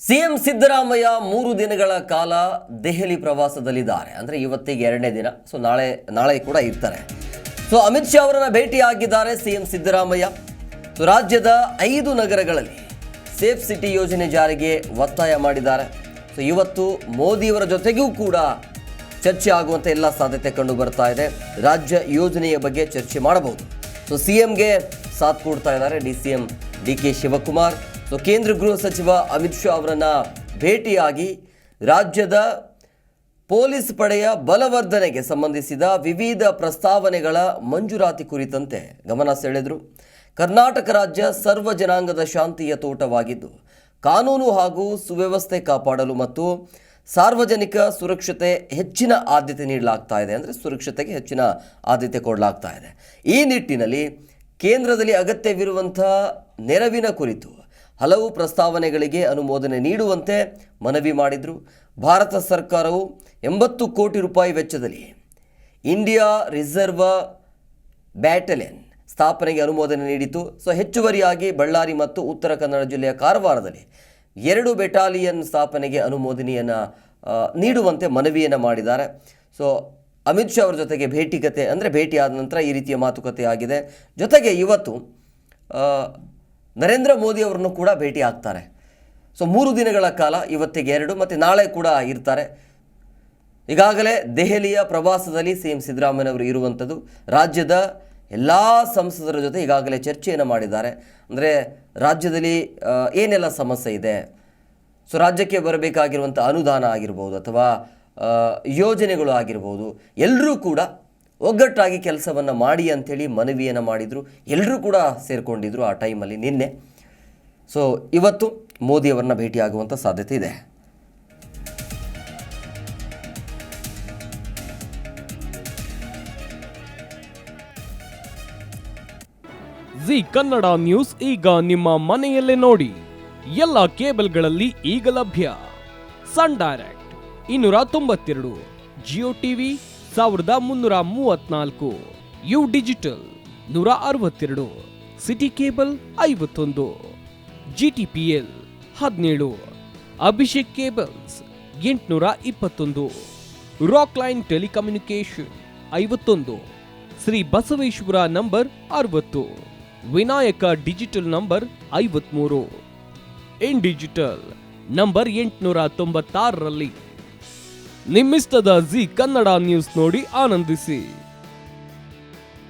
CM Siddaramaiah 3 ದಿನಗಳ ಕಾಲ ದೆಹಲಿ ಪ್ರವಾಸದಲ್ಲಿದ್ದಾರೆ. ಅಂದರೆ ಇವತ್ತಿಗೆ 2ನೇ ದಿನ. ಸೊ ನಾಳೆ ಕೂಡ ಇರ್ತಾರೆ. ಸೊ ಅಮಿತ್ ಶಾ ಅವರನ್ನ ಭೇಟಿಯಾಗಿದ್ದಾರೆ ಸಿಎಂ ಸಿದ್ದರಾಮಯ್ಯ. ಸೊ ರಾಜ್ಯದ 5 ನಗರಗಳಲ್ಲಿ ಸೇಫ್ ಸಿಟಿ ಯೋಜನೆ ಜಾರಿಗೆ ಒತ್ತಾಯ ಮಾಡಿದ್ದಾರೆ. ಸೊ ಇವತ್ತು ಮೋದಿಯವರ ಜೊತೆಗೂ ಕೂಡ ಚರ್ಚೆ ಆಗುವಂಥ ಎಲ್ಲ ಸಾಧ್ಯತೆ ಕಂಡು ಬರ್ತಾ ಇದೆ. ರಾಜ್ಯ ಯೋಜನೆಯ ಬಗ್ಗೆ ಚರ್ಚೆ ಮಾಡಬಹುದು. ಸೊ ಸಿಎಂಗೆ ಸಾಥ್ ಕೊಡ್ತಾ ಇದ್ದಾರೆ DCM DK ಶಿವಕುಮಾರ್. ಸೊ ಕೇಂದ್ರ ಗೃಹ ಸಚಿವ ಅಮಿತ್ ಶಾ ಅವರನ್ನು ಭೇಟಿಯಾಗಿ ರಾಜ್ಯದ ಪೊಲೀಸ್ ಪಡೆಯ ಬಲವರ್ಧನೆಗೆ ಸಂಬಂಧಿಸಿದ ವಿವಿಧ ಪ್ರಸ್ತಾವನೆಗಳ ಮಂಜೂರಾತಿ ಕುರಿತಂತೆ ಗಮನ ಸೆಳೆದರು. ಕರ್ನಾಟಕ ರಾಜ್ಯ ಸರ್ವ ಜನಾಂಗದ ಶಾಂತಿಯ ತೋಟವಾಗಿದ್ದು ಕಾನೂನು ಹಾಗೂ ಸುವ್ಯವಸ್ಥೆ ಕಾಪಾಡಲು ಮತ್ತು ಸಾರ್ವಜನಿಕ ಸುರಕ್ಷತೆ ಹೆಚ್ಚಿನ ಆದ್ಯತೆ ನೀಡಲಾಗ್ತಾ ಇದೆ. ಅಂದರೆ ಸುರಕ್ಷತೆಗೆ ಹೆಚ್ಚಿನ ಆದ್ಯತೆ ಕೊಡಲಾಗ್ತಾ ಇದೆ. ಈ ನಿಟ್ಟಿನಲ್ಲಿ ಕೇಂದ್ರದಲ್ಲಿ ಅಗತ್ಯವಿರುವಂಥ ನೆರವಿನ ಕುರಿತು ಹಲವು ಪ್ರಸ್ತಾವನೆಗಳಿಗೆ ಅನುಮೋದನೆ ನೀಡುವಂತೆ ಮನವಿ ಮಾಡಿದರು. ಭಾರತ ಸರ್ಕಾರವು 80 ಕೋಟಿ ರೂಪಾಯಿ ವೆಚ್ಚದಲ್ಲಿ ಇಂಡಿಯಾ ರಿಸರ್ವ್ ಬ್ಯಾಟಲಿಯನ್ ಸ್ಥಾಪನೆಗೆ ಅನುಮೋದನೆ ನೀಡಿತು. ಸೊ ಹೆಚ್ಚುವರಿಯಾಗಿ ಬಳ್ಳಾರಿ ಮತ್ತು ಉತ್ತರ ಕನ್ನಡ ಜಿಲ್ಲೆಯ ಕಾರವಾರದಲ್ಲಿ 2 ಬೆಟಾಲಿಯನ್ ಸ್ಥಾಪನೆಗೆ ಅನುಮೋದನೆಯನ್ನು ನೀಡುವಂತೆ ಮನವಿಯನ್ನು ಮಾಡಿದ್ದಾರೆ. ಸೊ ಅಮಿತ್ ಶಾ ಅವರ ಜೊತೆಗೆ ಭೇಟಿಯಾದ ನಂತರ ಈ ರೀತಿಯ ಮಾತುಕತೆ ಆಗಿದೆ. ಜೊತೆಗೆ ಇವತ್ತು ನರೇಂದ್ರ ಮೋದಿ ಅವರನ್ನು ಕೂಡ ಭೇಟಿ ಆಗ್ತಾರೆ. ಸೊ 3 ದಿನಗಳ ಕಾಲ, ಇವತ್ತಿಗೆ 2 ಮತ್ತು ನಾಳೆ ಕೂಡ ಇರ್ತಾರೆ. ಈಗಾಗಲೇ ದೆಹಲಿಯ ಪ್ರವಾಸದಲ್ಲಿ ಸಿಎಂ ಸಿದ್ದರಾಮಯ್ಯನವರು ಇರುವಂಥದ್ದು. ರಾಜ್ಯದ ಎಲ್ಲ ಸಂಸದರ ಜೊತೆ ಈಗಾಗಲೇ ಚರ್ಚೆಯನ್ನು ಮಾಡಿದ್ದಾರೆ. ಅಂದರೆ ರಾಜ್ಯದಲ್ಲಿ ಏನೆಲ್ಲ ಸಮಸ್ಯೆ ಇದೆ, ಸೊ ರಾಜ್ಯಕ್ಕೆ ಬರಬೇಕಾಗಿರುವಂಥ ಅನುದಾನ ಆಗಿರ್ಬೋದು ಅಥವಾ ಯೋಜನೆಗಳು ಆಗಿರ್ಬೋದು, ಎಲ್ಲರೂ ಕೂಡ ಒಗ್ಗಟ್ಟಾಗಿ ಕೆಲಸವನ್ನು ಮಾಡಿ ಅಂಥೇಳಿ ಮನವಿಯನ್ನು ಮಾಡಿದರು. ಎಲ್ಲರೂ ಕೂಡ ಸೇರಿಕೊಂಡಿದ್ರು ಆ ಟೈಮಲ್ಲಿ ನಿನ್ನೆ. ಸೊ ಇವತ್ತು ಮೋದಿಯವರನ್ನ ಭೇಟಿಯಾಗುವಂಥ ಸಾಧ್ಯತೆ ಇದೆ. ಜಿ ಕನ್ನಡ ನ್ಯೂಸ್ ಈಗ ನಿಮ್ಮ ಮನೆಯಲ್ಲೇ ನೋಡಿ. ಎಲ್ಲ ಕೇಬಲ್ಗಳಲ್ಲಿ ಈಗ ಲಭ್ಯ. Sun Direct 292, Jio TV 1334, U digital 162, City Cable 51, GTPL 17, Abhishek cables 821, rock line telecommunication 51, Shri Basaveshwara number 60, Vinayaka digital number 53, in digital number 896ರಲ್ಲಿ. ನಿಮ್ಮಿಸ್ತದ ಜಿ ಕನ್ನಡ ನ್ಯೂಸ್ ನೋಡಿ ಆನಂದಿಸಿ.